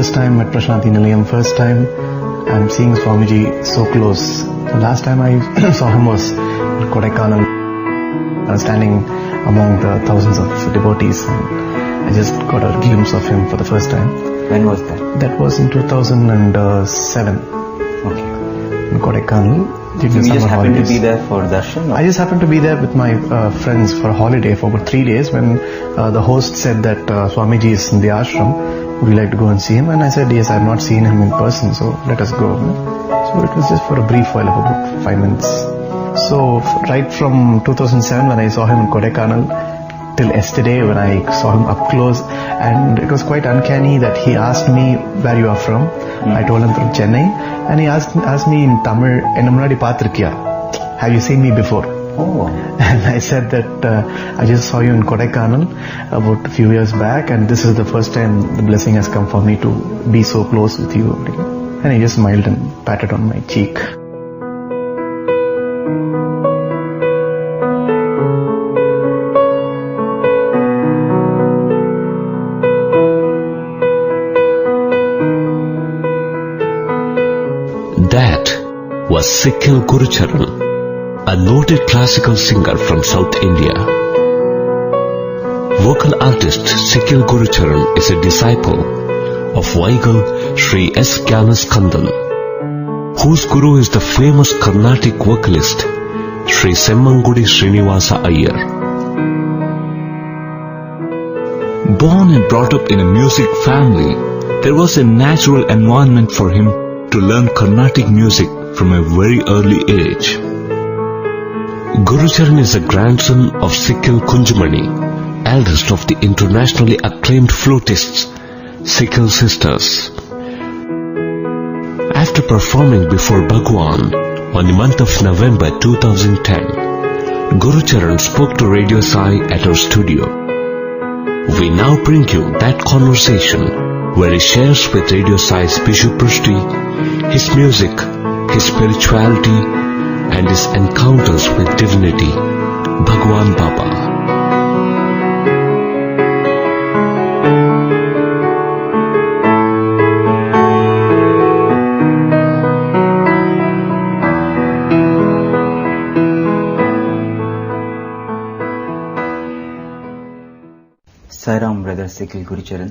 first time at Prashanthi Nilayam, first time I'm seeing Swamiji so close. The last time I saw him was in Kodaikanal. I was standing among the thousands of devotees and I just got a glimpse of him for the first time. When was that? That was in 2007. Okay. In Kodaikanal. So you just happened to be there for darshan? Or? I just happened to be there with my friends for a holiday for about 3 days when the host said that Swamiji is in the ashram. Would you like to go and see him? And I said, yes, I have not seen him in person, so let us go. So it was just for a brief while of about 5 minutes. So right from 2007 when I saw him in Kodaikanal till yesterday when I saw him up close, and it was quite uncanny that he asked me where you are from. I told him from Chennai, and he asked me in Tamil, "Enna munadi paathirukkiya? Have you seen me before?" Oh. And I said that I just saw you in Kodaikanal about a few years back, and this is the first time the blessing has come for me to be so close with you. And he just smiled and patted on my cheek. That was Sikkil Gurucharan, a noted classical singer from South India. Vocal artist Sikkil Gurucharan is a disciple of Vaigal Sri S Gnanaskandan, whose guru is the famous Carnatic vocalist Sri Srinivasa Iyer. Born and brought up in a music family, there was a natural environment for him to learn Carnatic music from a very early age. Gurucharan is a grandson of Sikkil Kunjumani, eldest of the internationally acclaimed flutists, Sikkil sisters. After performing before Bhagawan on the month of November 2010, Gurucharan spoke to Radio Sai at our studio. We now bring you that conversation where he shares with Radio Sai's Bishu Prishti his music, his spirituality and his encounters with divinity, Bhagawan Baba. Sairam, Brother Sikkil Gurucharan,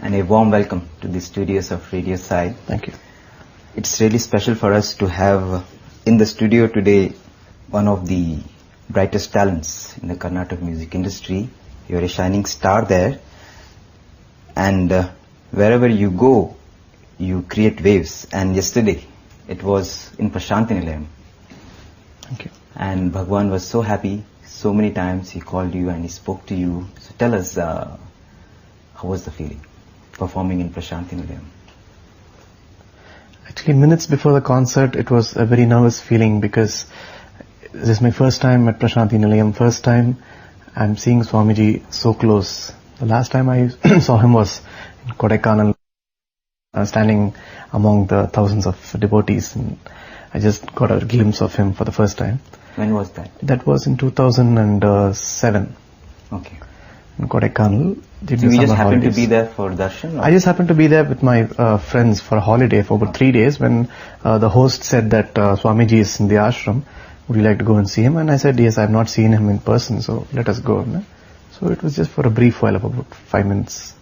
and a warm welcome to the studios of Radio Sai. Thank you. It's really special for us to have in the studio today one of the brightest talents in the Carnatic music industry. You're a shining star there, and wherever you go, you create waves. And yesterday, it was in Prashanthi Nilayam. Thank you. And Bhagawan was so happy. So many times he called you and he spoke to you. So tell us, how was the feeling performing in Prashanthi Nilayam? Actually, minutes before the concert, it was a very nervous feeling because this is my first time at Prashanthi Nilayam, first time I'm seeing Swamiji so close. The last time I saw him was in Kodaikanal. I was standing among the thousands of devotees and I just got a glimpse of him for the first time. When was that? That was in 2007. Okay. In Kodaikanal. So you just happened to be there for darshan? Or? I just happened to be there with my friends for a holiday for about 3 days when the host said that Swamiji is in the ashram. Would you like to go and see him? And I said, yes, I have not seen him in person, so let us go. So it was just for a brief while of about 5 minutes.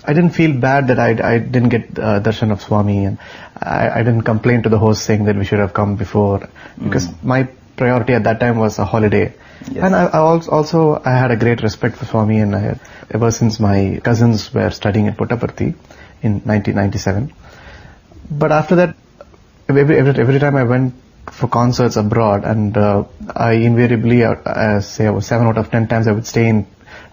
I didn't feel bad that I didn't get darshan of Swami, and I didn't complain to the host saying that we should have come before, because my priority at that time was a holiday. Yes. And I also had a great respect for Swami, and I had, ever since my cousins were studying at Puttaparthi in 1997. But after that, every time I went for concerts abroad, and I invariably, say 7 out of 10 times I would stay in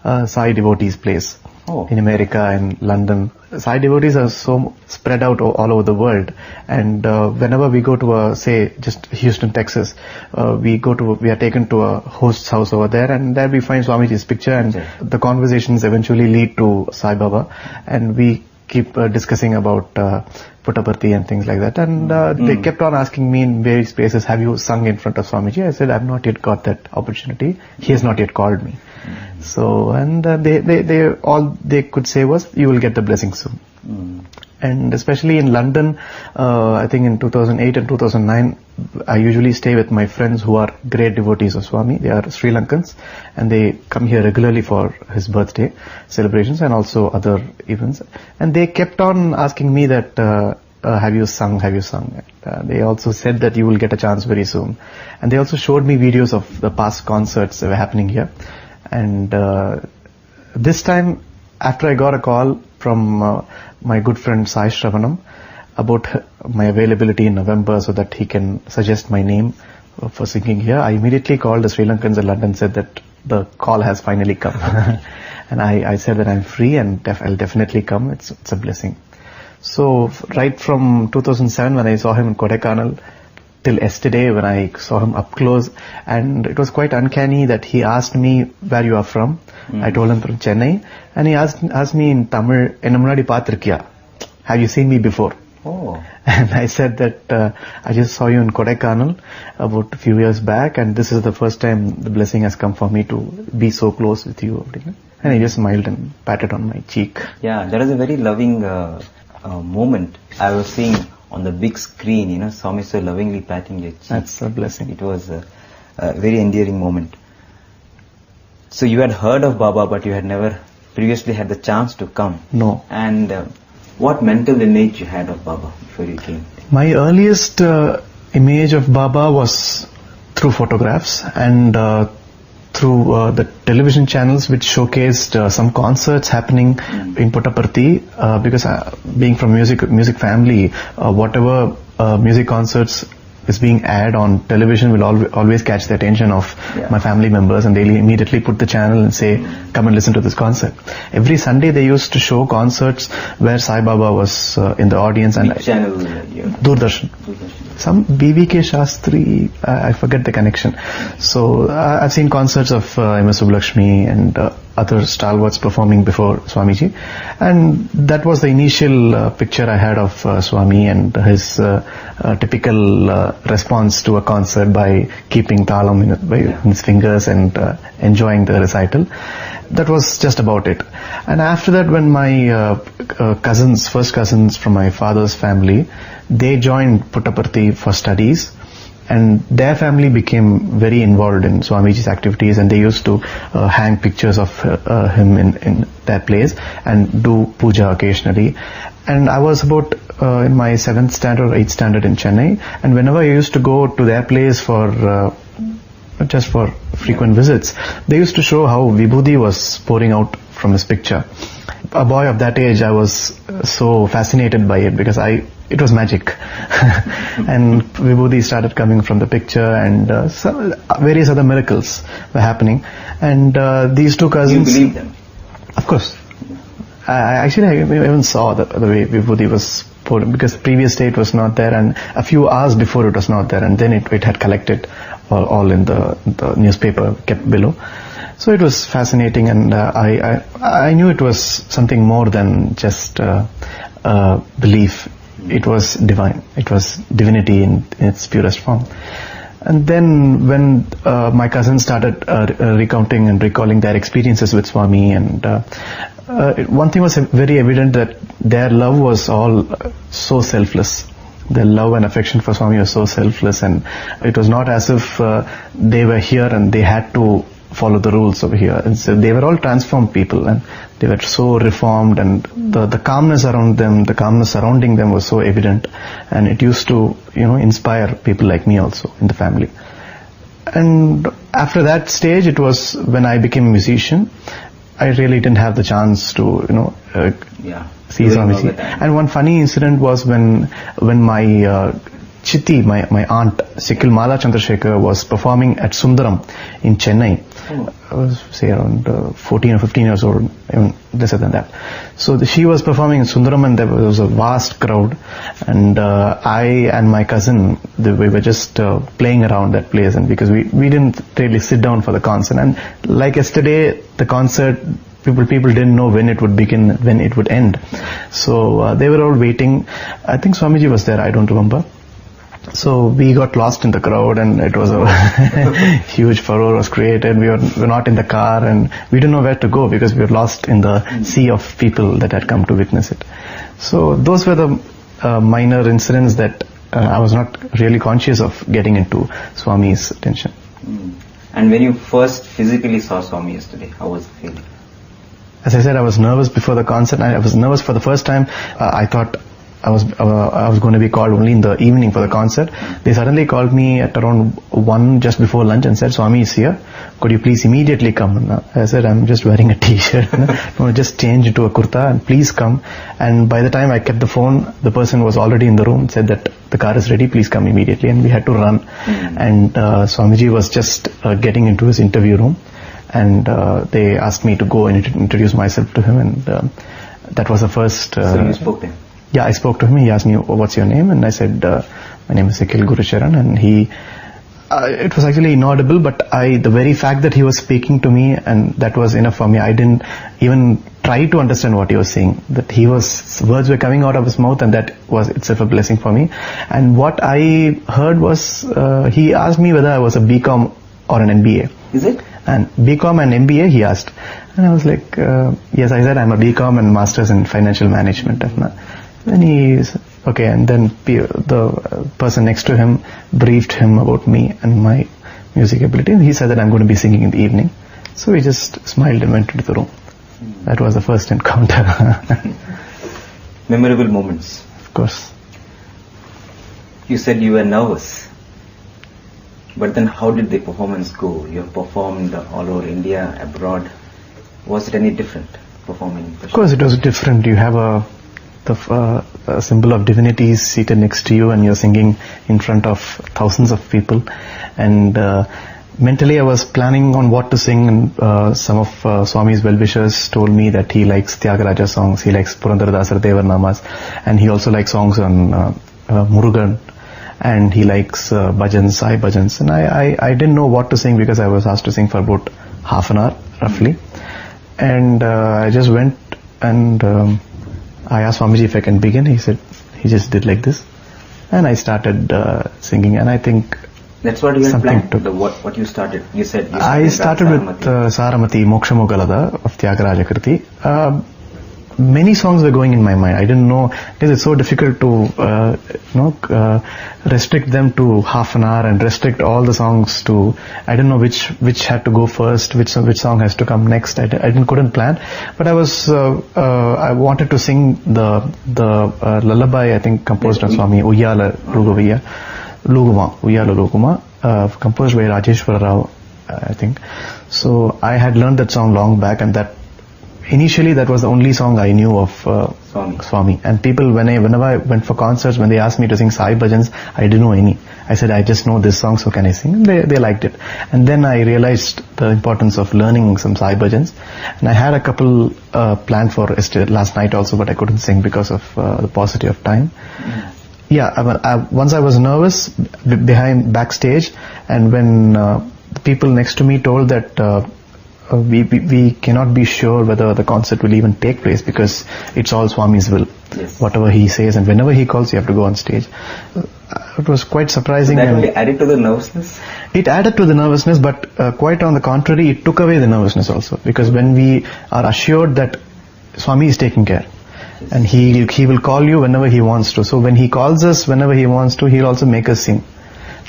Sai devotees' place. Oh. In America and London. Sai devotees are so spread out all over the world, and whenever we go to say just Houston, Texas, we are taken to a host's house over there, and there we find Swamiji's picture, and the conversations eventually lead to Sai Baba, and we keep discussing about Puttaparthi and things like that, and they kept on asking me in various places, have you sung in front of Swamiji? I said, I've not yet got that opportunity. He has not yet called me. So, and they all they could say was, you will get the blessing soon. And especially in London, I think in 2008 and 2009, I usually stay with my friends who are great devotees of Swami. They are Sri Lankans, and they come here regularly for his birthday celebrations and also other events. And they kept on asking me that, have you sung? They also said that you will get a chance very soon. And they also showed me videos of the past concerts that were happening here. And this time, after I got a call from my good friend Sai Shravanam about my availability in November so that he can suggest my name for singing here, I immediately called the Sri Lankans in London, said that the call has finally come. And I said that I'm free and I'll definitely come. It's a blessing. So right from 2007 when I saw him in Kodaikanal till yesterday when I saw him up close, and it was quite uncanny that he asked me where you are from. I told him from Chennai, and he asked me in Tamil, "Enna munadi paathirkiya? Have you seen me before?" Oh. And I said that I just saw you in Kodaikanal about a few years back, and this is the first time the blessing has come for me to be so close with you. And he just smiled and patted on my cheek. Yeah, that is a very loving moment. I was seeing on the big screen, Swami so lovingly patting your cheek. That's a blessing. It was a very endearing moment. So you had heard of Baba, but you had never previously had the chance to come. No. And what mental image you had of Baba before you came? My earliest image of Baba was through photographs and through the television channels which showcased some concerts happening in Puttaparthi, because being from music family, whatever music concerts is being aired on television will always catch the attention of my family members, and they'll immediately put the channel and say, come and listen to this concert. Every Sunday they used to show concerts where Sai Baba was in the audience. And channel? Doordarshan. Some BVK Shastri, I forget the connection. So I've seen concerts of M.S. Subbulakshmi and other stalwarts performing before Swamiji, and that was the initial picture I had of Swami and his typical response to a concert by keeping talam in his fingers and enjoying the recital. That was just about it. And after that, when my first cousins from my father's family, they joined Puttaparthi for studies, and their family became very involved in Swamiji's activities, and they used to hang pictures of him in their place and do puja occasionally. And I was about in my 7th standard or 8th standard in Chennai, and whenever I used to go to their place for just for frequent visits, they used to show how Vibhuti was pouring out from his picture. A boy of that age, I was so fascinated by it because it was magic. And Vibhuti started coming from the picture, and various other miracles were happening. And these two cousins... You believe them? Of course. I even saw the way Vibhuti was poured, because previous day it was not there, and a few hours before it was not there, and then it had collected all in the newspaper kept below. So it was fascinating, and I knew it was something more than just belief. It was divine. It was divinity in its purest form. And then when my cousins started recounting and recalling their experiences with Swami, and one thing was very evident, that their love was all so selfless. Their love and affection for Swami was so selfless, and it was not as if they were here and they had to follow the rules over here. And so they were all transformed people, and they were so reformed, and the calmness around them, the calmness surrounding them was so evident, and it used to inspire people like me also in the family. And after that stage, it was when I became a musician. I really didn't have the chance to see Swamiji. And one funny incident was when my Chitti, my aunt, Sikkil Mala Chandrasekar, was performing at Sundaram in Chennai. I was, say, around 14 or 15 years old, even lesser than that. So she was performing in Sundaram, and there was a vast crowd. And I and my cousin, we were just playing around that place, and because we didn't really sit down for the concert. And like yesterday, the concert, people didn't know when it would begin, when it would end. So they were all waiting. I think Swamiji was there, I don't remember. So we got lost in the crowd, and it was a huge furore was created. We were not in the car, and we didn't know where to go because we were lost in the sea of people that had come to witness it. So those were the minor incidents that I was not really conscious of getting into Swami's attention. And when you first physically saw Swami yesterday, how was the feeling? As I said, I was nervous before the concert. I was nervous for the first time. I thought I was going to be called only in the evening for the concert. They suddenly called me at around 1 just before lunch and said, Swami is here. Could you please immediately come? I said, I'm just wearing a t-shirt. No, just change into a kurta and please come. And by the time I kept the phone, the person was already in the room, said that the car is ready, please come immediately. And we had to run. And Swamiji was just getting into his interview room. And they asked me to go and introduce myself to him. And that was the first... So you spoke to him? Yeah, I spoke to him. He asked me, what's your name? And I said, my name is Sikkil Gurucharan. And it was actually inaudible, but the very fact that he was speaking to me, and that was enough for me. I didn't even try to understand what he was saying. That words were coming out of his mouth, and that was itself a blessing for me. And what I heard was, he asked me whether I was a BCom or an MBA. Is it? And BCom and MBA, he asked. And I was like, yes, I said I'm a BCom and Masters in Financial Management. Then he said, okay, and then the person next to him briefed him about me and my music ability. And he said that I'm going to be singing in the evening. So he just smiled and went into the room. That was the first encounter. Memorable moments. Of course. You said you were nervous. But then how did the performance go? You have performed all over India, abroad. Was it any different performing? Of course it was different. You have a symbol of divinity is seated next to you, and you're singing in front of thousands of people. And mentally I was planning on what to sing, and some of Swami's well-wishers told me that he likes Tyagaraja songs, he likes Purandaradasar Devar Namas, and he also likes songs on Murugan, and he likes bhajans, Sai bhajans. And I didn't know what to sing because I was asked to sing for about half an hour roughly. And I just went and I asked Swamiji if I can begin. He said, he just did like this. And I started singing, and I think that's what you had planned. What you started? You said I started with Saramati Mokshamogalada of Tyagaraja Kriti. Many songs were going in my mind. I didn't know, because it's so difficult to restrict them to half an hour and restrict all the songs to, I didn't know which had to go first, which song has to come next. I couldn't plan, but I wanted to sing the lullaby, I think composed by Swami Uyala Luguma, composed by Rajeshwara Rao, I think. So I had learned that song long back, and initially that was the only song I knew of Swami. And people, whenever I went for concerts, when they asked me to sing Sai bhajans, I didn't know any. I said, I just know this song, so can I sing? They liked it. And then I realized the importance of learning some Sai bhajans. And I had a couple planned for last night also, but I couldn't sing because of the paucity of time. Yeah, once I was nervous backstage, and when the people next to me told that we cannot be sure whether the concert will even take place because it's all Swami's will. Yes. Whatever he says, and whenever he calls, you have to go on stage. It was quite surprising. So that only added to the nervousness? It added to the nervousness, but quite on the contrary, it took away the nervousness also. Because when we are assured that Swami is taking care, yes, and he will call you whenever he wants to. So when he calls us whenever he wants to, he'll also make us sing.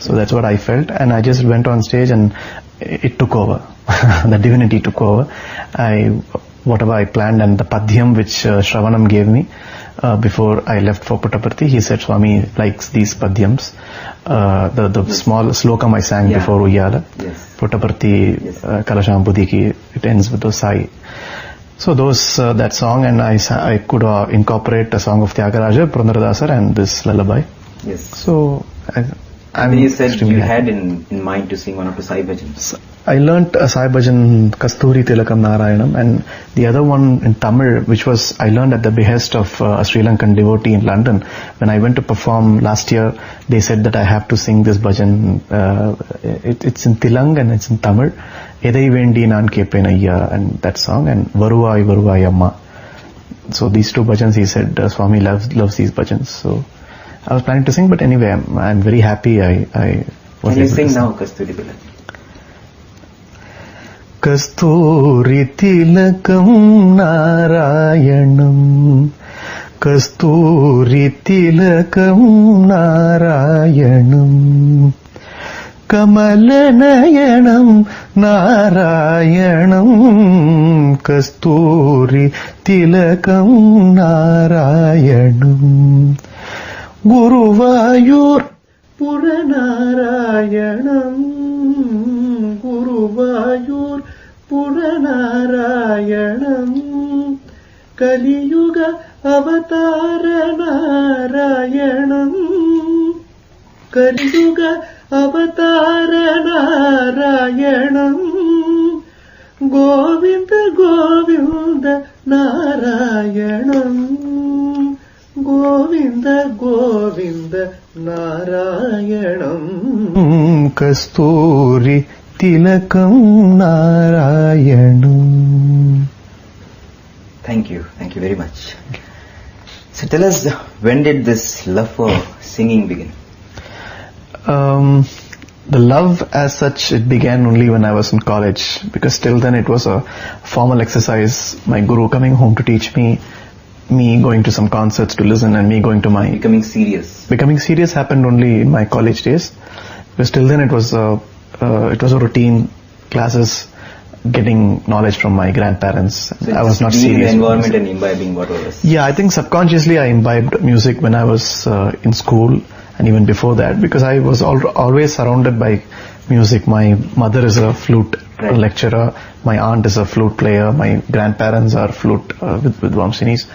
So that's what I felt, and I just went on stage and it took over. The divinity took over. Whatever I planned, and the Padhyam which Shravanam gave me before I left for Puttaparthi, he said Swami likes these Padhyams. The small slokam I sang before Uyala. Yes. Puttaparthi, yes. Kalashambudiki, it ends with those Sai. So that song, and I could incorporate a song of Tyagaraja, Purandaradasar, and this lullaby. Yes. So and then you said you had in mind to sing one of the Sai bhajans. I learnt a Sai bhajan, Kasturi Tilakam Narayanam, and the other one in Tamil, which I learned at the behest of a Sri Lankan devotee in London. When I went to perform last year, they said that I have to sing this bhajan. It's in Tilang and it's in Tamil. Edai Vendi Nan Kepenayya, and that song, and Varuvai Varuvai Amma. So these two bhajans, he said, Swami loves these bhajans. So I was planning to sing, but anyway, I'm very happy I was Can you able sing to now, Kasturi Bila? Kasturi tilakam narayanam, Kasturi tilakam narayanam, Kamalanayanam narayanam, Kasturi tilakam narayanam, Guruvayur Puranarayanam, Guruvayur Puranarayanam, Kaliyuga Avataranarayanam, Kaliyuga Avataranarayanam, Govinda Govinda Narayanam, Govinda Govinda Narayanam, Kasturi Tilakam Narayanam. Thank you very much. So tell us, when did this love for singing begin? The love as such, it began only when I was in college, because till then it was a formal exercise, my guru coming home to teach me going to some concerts to listen, and me going to my... Becoming serious happened only in my college days, because till then it was a routine, classes, getting knowledge from my grandparents. So I was not being serious. in the environment and imbibing what was... Yeah, I think subconsciously I imbibed music when I was in school, and even before that, because I was always surrounded by music. My mother is a flute lecturer, my aunt is a flute player, my grandparents are flute with Vamsinis,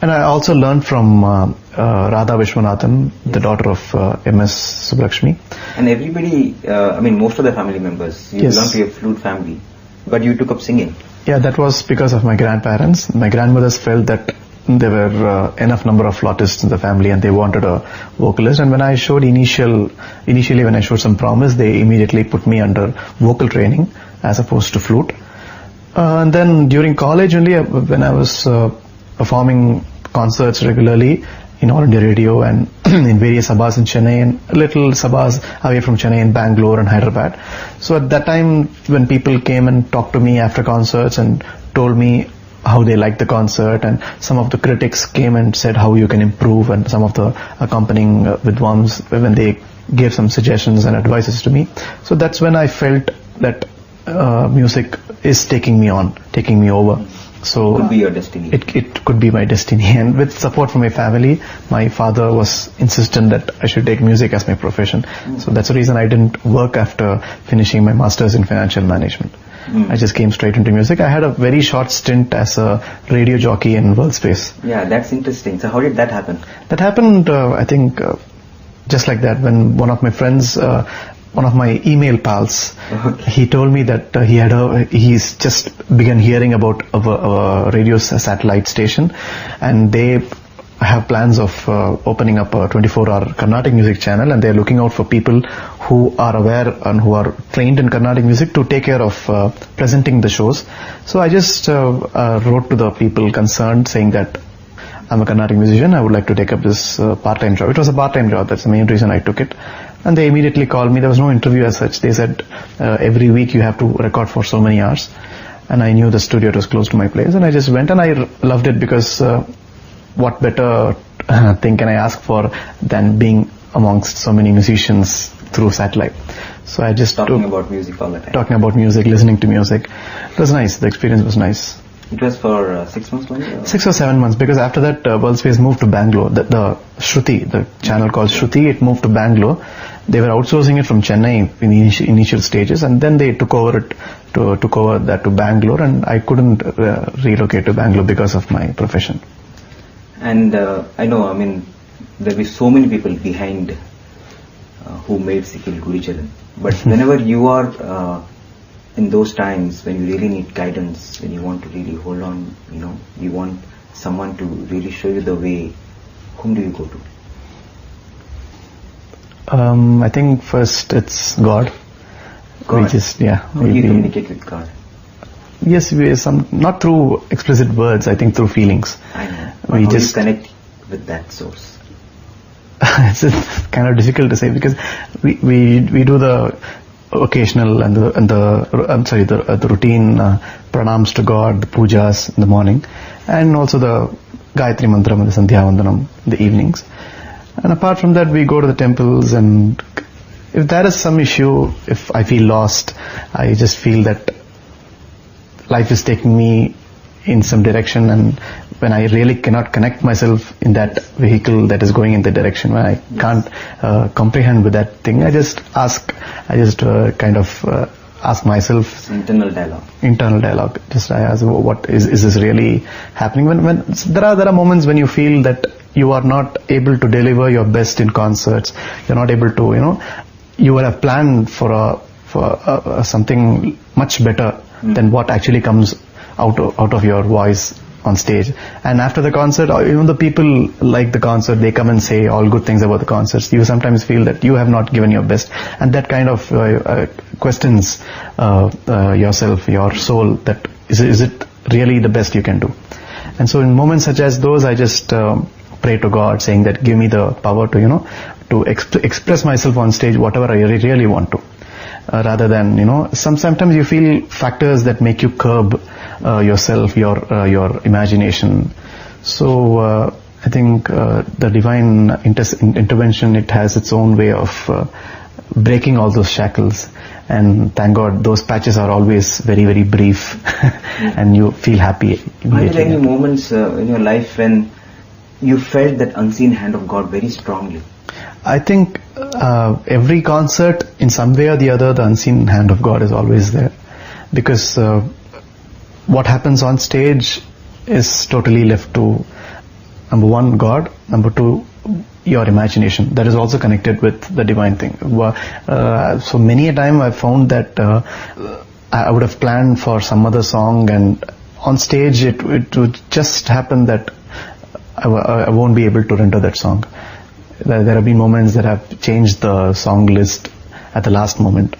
and I also learned from Radha Vishwanathan, the daughter of MS Subbulakshmi. And everybody, most of the family members, you belong to a flute family, but you took up singing. Yeah, that was because of my grandparents. My grandmothers felt that there were enough number of flautists in the family and they wanted a vocalist, and when I showed initially when I showed some promise, they immediately put me under vocal training as opposed to flute. And then during college only, when I was performing concerts regularly in All India Radio and in various sabhas in Chennai and little sabhas away from Chennai in Bangalore and Hyderabad. So at that time, when people came and talked to me after concerts and told me how they liked the concert, and some of the critics came and said how you can improve, and some of the accompanying vidwans, when they gave some suggestions and advices to me. So that's when I felt that music is taking me over. So it could be your destiny. It could be my destiny, and with support from my family, my father was insistent that I should take music as my profession. So that's the reason I didn't work after finishing my masters in financial management. I just came straight into music. I had a very short stint as a radio jockey in World Space. Yeah, that's interesting. So how did that happen? That happened, I think, just like that, when one of my friends, one of my email pals, he told me that he's just begun hearing about a radio satellite station, and they have plans of opening up a 24-hour Carnatic music channel, and they're looking out for people who are aware and who are trained in Carnatic music to take care of presenting the shows. So I just wrote to the people concerned saying that I'm a Carnatic musician, I would like to take up this part-time job. It was a part-time job, that's the main reason I took it. And they immediately called me. There was no interview as such. They said every week you have to record for so many hours, and I knew the studio was close to my place, and I just went, and I loved it, because what better thing can I ask for than being amongst so many musicians through satellite. So I just talking about music all the time. Talking about music, listening to music. It was nice. The experience was nice. It was for 6 months only? 6 or 7 months, because after that World Space moved to Bangalore. The Shruti, the channel called Shruti, it moved to Bangalore. They were outsourcing it from Chennai in the initial stages, and then they took over that to Bangalore, and I couldn't relocate to Bangalore because of my profession. And I know, there'll be so many people behind who made Sikkil Gurucharan. But whenever you are in those times when you really need guidance, when you want to really hold on, you want someone to really show you the way, whom do you go to? I think first it's God. God? We just, yeah. How do you communicate with God? Yes, not through explicit words, I think through feelings. I know. But how do you connect with that source? it's kind of difficult to say, because we do the occasional and the routine pranams to God, the pujas in the morning, and also the Gayatri Mantram and the Sandhya Vandanam in the evenings. And apart from that, we go to the temples, and if there is some issue, if I feel lost, I just feel that life is taking me in some direction, and when I really cannot connect myself in that vehicle that is going in the direction, when I can't comprehend with that thing, I just ask myself. Internal dialogue. Just I ask, what is this really happening? When there are moments when you feel that you are not able to deliver your best in concerts. You're not able to, you would have planned for something much better than what actually comes out of your voice on stage. And after the concert, even the people like the concert, they come and say all good things about the concerts. You sometimes feel that you have not given your best, and that kind of questions yourself, your soul, that is it really the best you can do? And so in moments such as those, I just pray to God, saying that give me the power to express myself on stage, whatever I really want to. Rather than, sometimes you feel factors that make you curb yourself, your imagination. So I think the divine intervention, it has its own way of breaking all those shackles. And thank God those patches are always very, very brief and you feel happy immediately. Are there any moments in your life when you felt that unseen hand of God very strongly? I think every concert, in some way or the other, the unseen hand of God is always there. Because what happens on stage is totally left to, number one, God, number two, your imagination. That is also connected with the divine thing. So many a time I've found that I would have planned for some other song, and on stage it would just happen that I won't be able to render that song. There have been moments that have changed the song list at the last moment.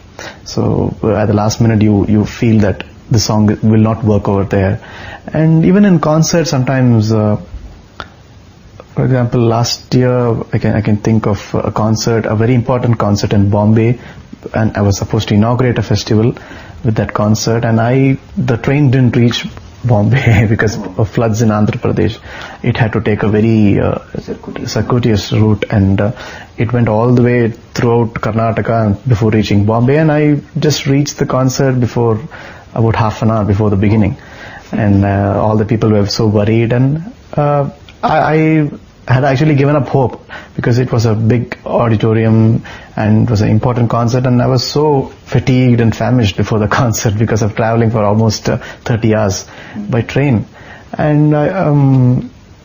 So at the last minute you feel that the song will not work over there. And even in concerts sometimes, for example, last year I can think of a concert, a very important concert in Bombay, and I was supposed to inaugurate a festival with that concert, and the train didn't reach Bombay because of floods in Andhra Pradesh. It had to take a very circuitous route, and it went all the way throughout Karnataka before reaching Bombay, and I just reached the concert before about half an hour before the beginning, and all the people were so worried, and I had actually given up hope because it was a big auditorium and it was an important concert, and I was so fatigued and famished before the concert because of traveling for almost 30 hours by train. And I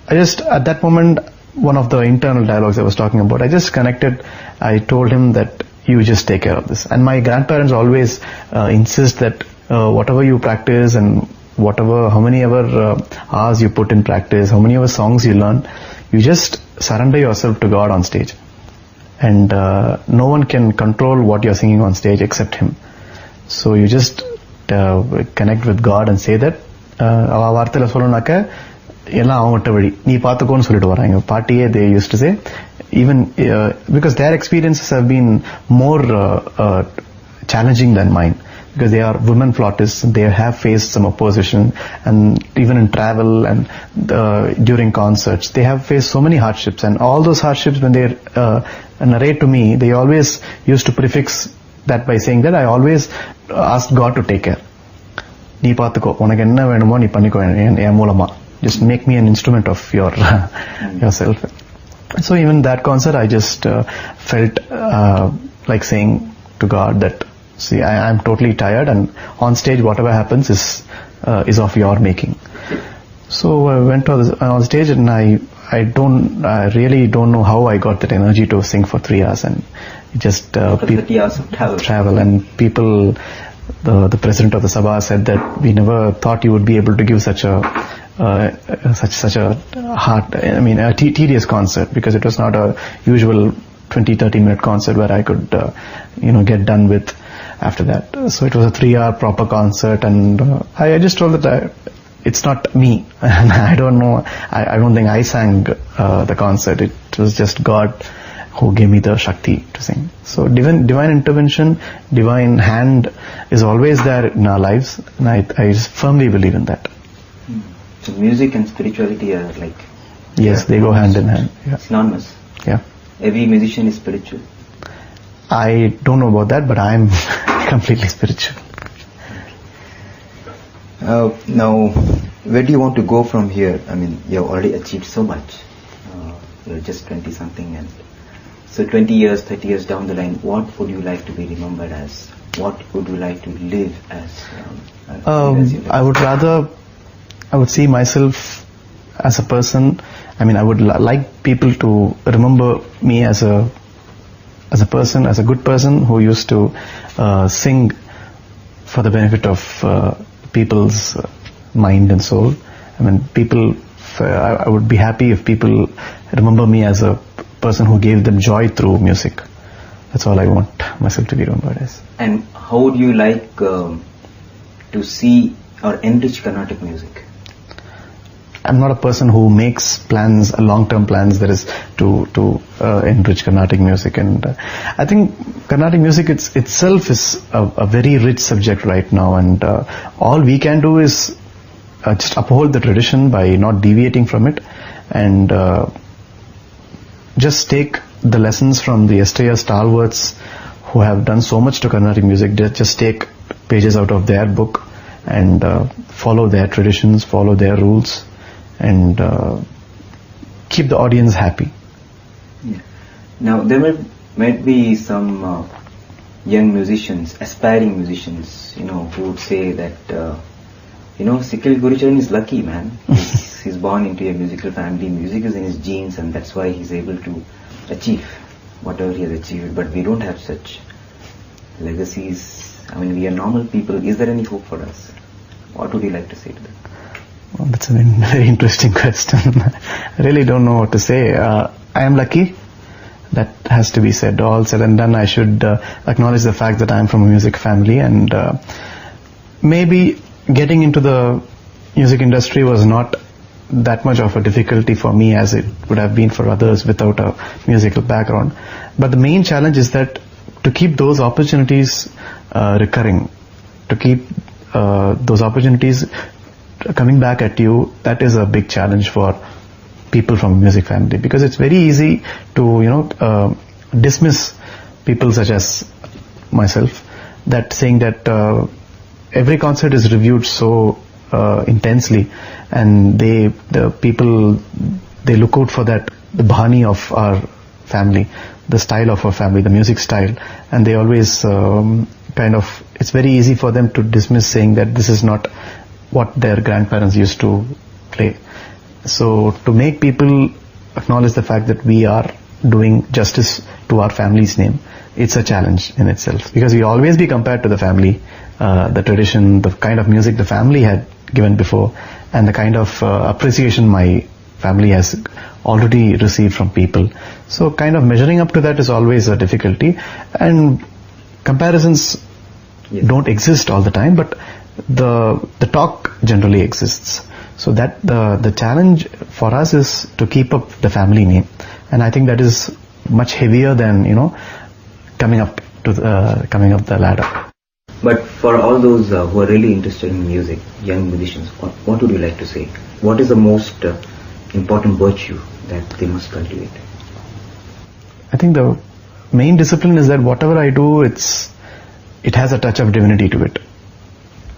just, at that moment, one of the internal dialogues I was talking about, I just connected. I told him that you just take care of this. And my grandparents always insist that whatever you practice and how many ever hours you put in practice, how many ever songs you learn, you just surrender yourself to God on stage. And no one can control what you're singing on stage except Him. So you just connect with God and say that, they used to say, even because their experiences have been more challenging than mine. Because they are women flautists, they have faced some opposition, and even in travel and during concerts, they have faced so many hardships. And all those hardships, when they narrate to me, they always used to prefix that by saying that I always asked God to take care. Just make me an instrument of yourself. So even that concert, I just felt like saying to God that, see, I'm totally tired, and on stage whatever happens is of your making. So I went on stage, and I really don't know how I got that energy to sing for 3 hours, and just 30 hours of travel, and people, the president of the Sabha said that we never thought you would be able to give such a tedious concert, because it was not a usual 20-30 minute concert where I could get done with after that. So it was a 3-hour proper concert, and I just told that it's not me, and I don't know, I don't think I sang the concert. It was just God who gave me the Shakti to sing. So divine intervention, divine hand is always there in our lives, and I firmly believe in that. So music and spirituality are like... Yes, they go hand in hand. Yeah. Synonymous. Yeah. Every musician is spiritual. I don't know about that, but I'm completely spiritual. Now, where do you want to go from here? I mean, you have already achieved so much. You're just 20 something, and so 20 years, 30 years down the line, what would you like to be remembered as? What would you like to live as? I would see myself as a person. I mean, I would like people to remember me as a person, as a good person who used to sing for the benefit of people's mind and soul. I mean, I would be happy if people remember me as a person who gave them joy through music. That's all I want myself to be remembered as. And how would you like to see or enrich Carnatic music? I'm not a person who makes plans, long-term plans, that is to enrich Carnatic music. And I think Carnatic music itself is a very rich subject right now, and all we can do is just uphold the tradition by not deviating from it, and just take the lessons from the yesteryear stalwarts who have done so much to Carnatic music. Just take pages out of their book and follow their traditions, follow their rules, and keep the audience happy. Yeah. Now, there might be some young musicians, aspiring musicians, who would say that, Sikkil Gurucharan is lucky, man. He's born into a musical family. Music is in his genes, and that's why he's able to achieve whatever he has achieved. But we don't have such legacies. I mean, we are normal people. Is there any hope for us? What would you like to say to them? Well, that's a very interesting question. I really don't know what to say. I am lucky. That has to be said. All said and done, I should acknowledge the fact that I am from a music family, and maybe getting into the music industry was not that much of a difficulty for me as it would have been for others without a musical background. But the main challenge is that to keep those opportunities recurring, to keep those opportunities coming back at you, that is a big challenge for people from a music family, because it's very easy to dismiss people such as myself, that saying that every concert is reviewed so intensely, and the people look out for that, the bhani of our family, the style of our family, the music style, and they always it's very easy for them to dismiss, saying that this is not what their grandparents used to play. So to make people acknowledge the fact that we are doing justice to our family's name, it's a challenge in itself, because we always be compared to the family, the tradition, the kind of music the family had given before, and the kind of appreciation my family has already received from people. So kind of measuring up to that is always a difficulty, and comparisons don't exist all the time, but the talk generally exists. So that the challenge for us is to keep up the family name, and I think that is much heavier than coming up the ladder. But for all those who are really interested in music, young musicians, what would you like to say? What is the most important virtue that they must cultivate? I think the main discipline is that whatever I do, it has a touch of divinity to it.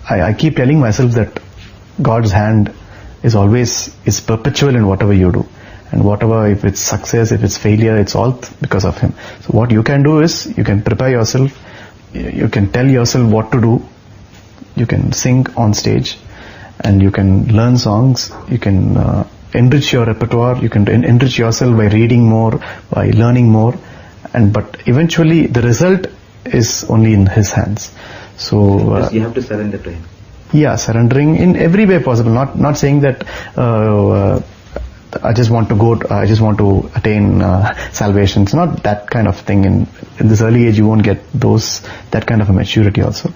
I keep telling myself that God's hand is perpetual in whatever you do, and whatever, if it's success, if it's failure, it's all because of Him. So what you can do is, you can prepare yourself, you can tell yourself what to do, you can sing on stage, and you can learn songs, you can enrich your repertoire, you can enrich yourself by reading more, by learning more, but eventually the result is only in His hands. So you have to surrender to Him. Yeah, surrendering in every way possible. Not saying that I just want to attain salvation. It's not that kind of thing. In this early age, you won't get that kind of a maturity also.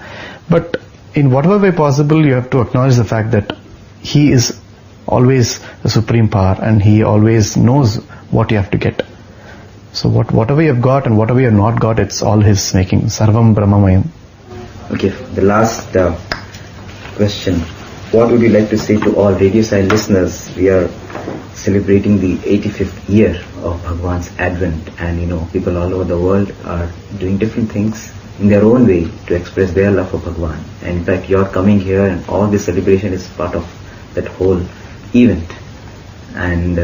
But in whatever way possible, you have to acknowledge the fact that He is always the supreme power, and He always knows what you have to get. So whatever you have got and whatever you have not got, it's all His making. Sarvam Brahmamayam. Okay, the last question. What would you like to say to all Radio Sai listeners? We are celebrating the 85th year of Bhagawan's advent, and people all over the world are doing different things in their own way to express their love for Bhagawan. And in fact, your coming here and all this celebration is part of that whole event. And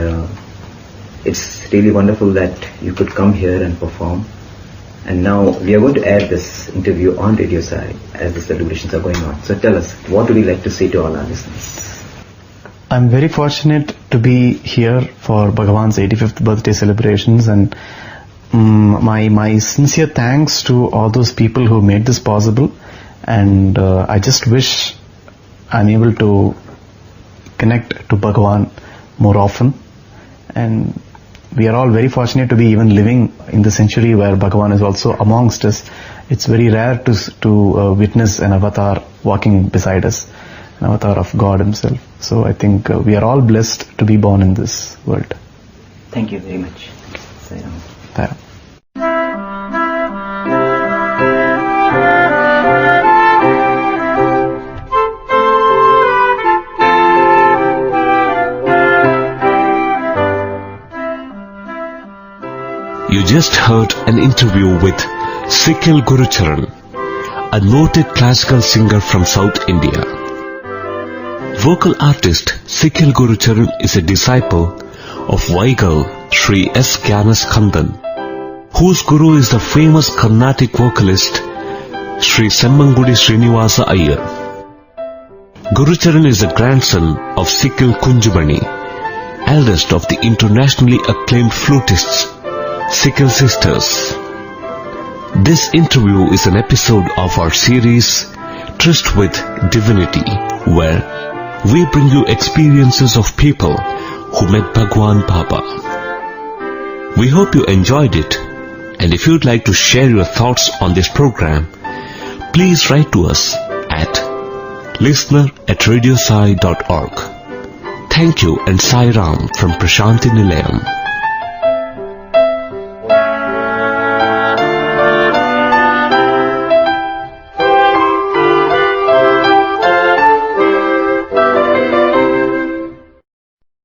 it's really wonderful that you could come here and perform. And now we are going to air this interview on Radio Sai as the celebrations are going on. So tell us, what would you like to say to all our listeners? I'm very fortunate to be here for Bhagawan's 85th birthday celebrations, and my sincere thanks to all those people who made this possible. And I just wish I'm able to connect to Bhagawan more often. And we are all very fortunate to be even living in the century where Bhagawan is also amongst us. It's very rare to witness an avatar walking beside us, an avatar of God Himself. So I think we are all blessed to be born in this world. Thank you very much. Sairam. Sairam. You just heard an interview with Sikkil Gurucharan, a noted classical singer from South India. Vocal artist Sikkil Gurucharan is a disciple of Vaigal Sri S Gnanaskandan, whose guru is the famous Carnatic vocalist Sri Semmangudi Srinivasa Iyer. Gurucharan is the grandson of Sikkil Kunjumani, eldest of the internationally acclaimed flutists Sikkil sisters. This interview is an episode of our series TRYST with Divinity, where we bring you experiences of people who met Bhagwan Baba. We hope you enjoyed it, and if you'd like to share your thoughts on this program, please write to us at listener@radiosai.org. Thank you and Sai Ram from Prashanti Nilayam.